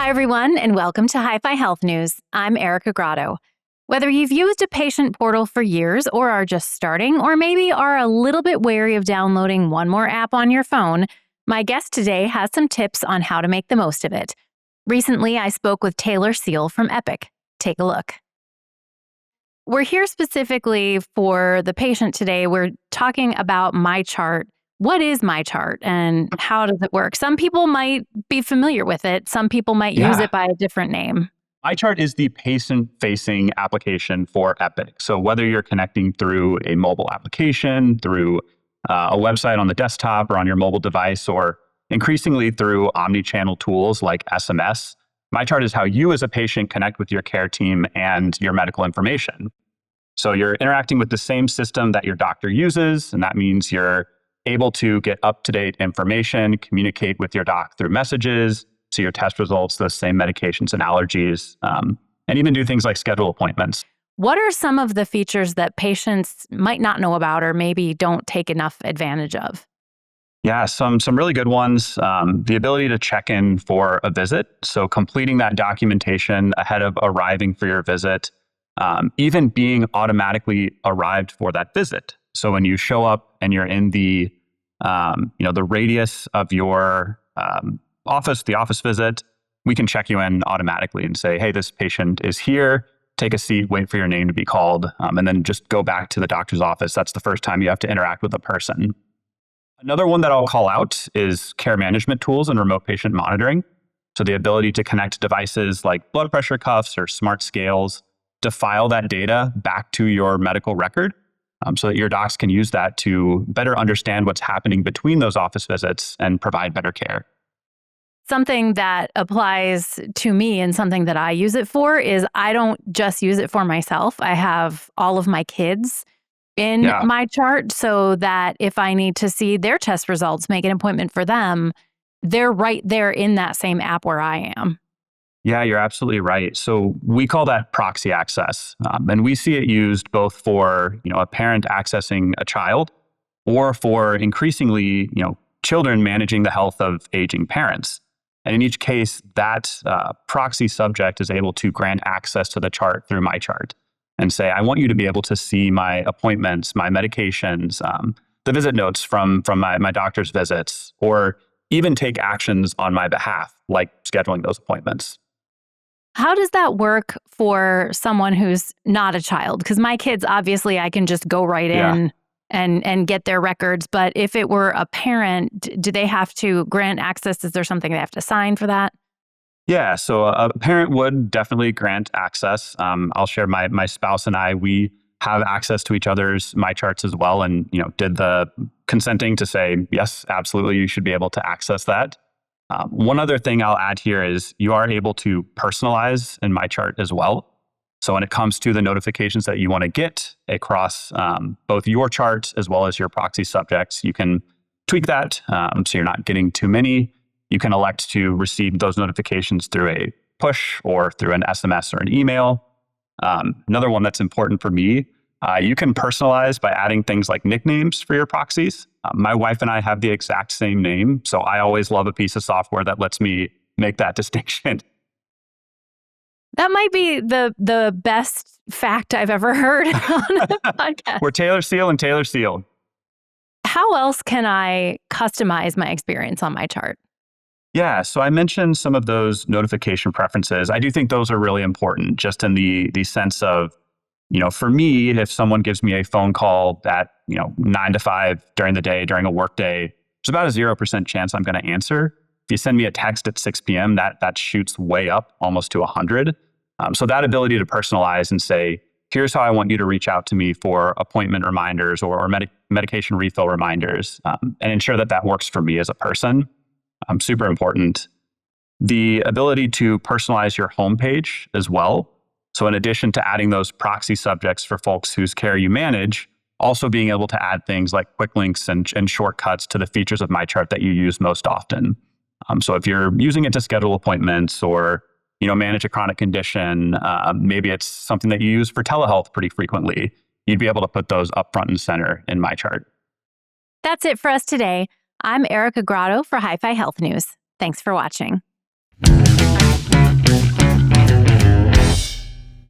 Hi, everyone, and welcome to Hi-Fi Health News. I'm Erica Grotto. Whether you've used a patient portal for years or are just starting, or maybe are a little bit wary of downloading one more app on your phone, my guest today has some tips on how to make the most of it. Recently, I spoke with Seale from Epic. Take a look. We're here specifically for the patient today. We're talking about MyChart. What is MyChart and how does it work? Some people might be familiar with it. Some people might use it by a different name. MyChart is the patient-facing application for Epic. So whether you're connecting through a mobile application, through a website on the desktop or on your mobile device, or increasingly through omni-channel tools like SMS, MyChart is how you as a patient connect with your care team and your medical information. So you're interacting with the same system that your doctor uses, and that means you're able to get up-to-date information, communicate with your doc through messages, see your test results, those same medications and allergies, and even do things like schedule appointments. What are some of the features that patients might not know about or maybe don't take enough advantage of? Yeah, some really good ones. The ability to check in for a visit. So completing that documentation ahead of arriving for your visit, even being automatically arrived for that visit. So when you show up and you're in the radius of your office, the office visit, we can check you in automatically and say, hey, this patient is here. Take a seat, wait for your name to be called, and then just go back to the doctor's office. That's the first time you have to interact with a person. Another one that I'll call out is care management tools and remote patient monitoring. So the ability to connect devices like blood pressure cuffs or smart scales to file that data back to your medical record so that your docs can use that to better understand what's happening between those office visits and provide better care. Something that applies to me and something that I use it for is I don't just use it for myself. I have all of my kids in MyChart so that if I need to see their test results, make an appointment for them, they're right there in that same app where I am. Yeah, you're absolutely right. So we call that proxy access. And we see it used both for, a parent accessing a child or for increasingly, children managing the health of aging parents. And in each case, that proxy subject is able to grant access to the chart through MyChart and say, I want you to be able to see my appointments, my medications, the visit notes from my doctor's visits, or even take actions on my behalf, like scheduling those appointments. How does that work for someone who's not a child? Because my kids, obviously, I can just go right in and get their records. But if it were a parent, do they have to grant access? Is there something they have to sign for that? Yeah, so a parent would definitely grant access. I'll share my spouse and I, we have access to each other's MyCharts as well, and did the consenting to say, yes, absolutely, you should be able to access that. One other thing I'll add here is you are able to personalize in MyChart as well. So when it comes to the notifications that you want to get across both your chart as well as your proxy subjects, you can tweak that so you're not getting too many. You can elect to receive those notifications through a push or through an SMS or an email. Another one that's important for me, you can personalize by adding things like nicknames for your proxies. My wife and I have the exact same name, so I always love a piece of software that lets me make that distinction. That might be the best fact I've ever heard on a podcast. We're Seale and Seale. How else can I customize my experience on MyChart? Yeah, so I mentioned some of those notification preferences. I do think those are really important, just in the sense of, for me, if someone gives me a phone call at 9 to 5 during the day, during a work day, there's about a 0% chance I'm going to answer. If you send me a text at 6 p.m., that shoots way up almost to 100. So that ability to personalize and say, here's how I want you to reach out to me for appointment reminders or medication refill reminders, and ensure that works for me as a person. Super important. The ability to personalize your homepage as well. So in addition to adding those proxy subjects for folks whose care you manage, also being able to add things like quick links and shortcuts to the features of MyChart that you use most often. So if you're using it to schedule appointments or manage a chronic condition, maybe it's something that you use for telehealth pretty frequently, you'd be able to put those up front and center in MyChart. That's it for us today. I'm Erica Grotto for Hi-Fi Health News. Thanks for watching.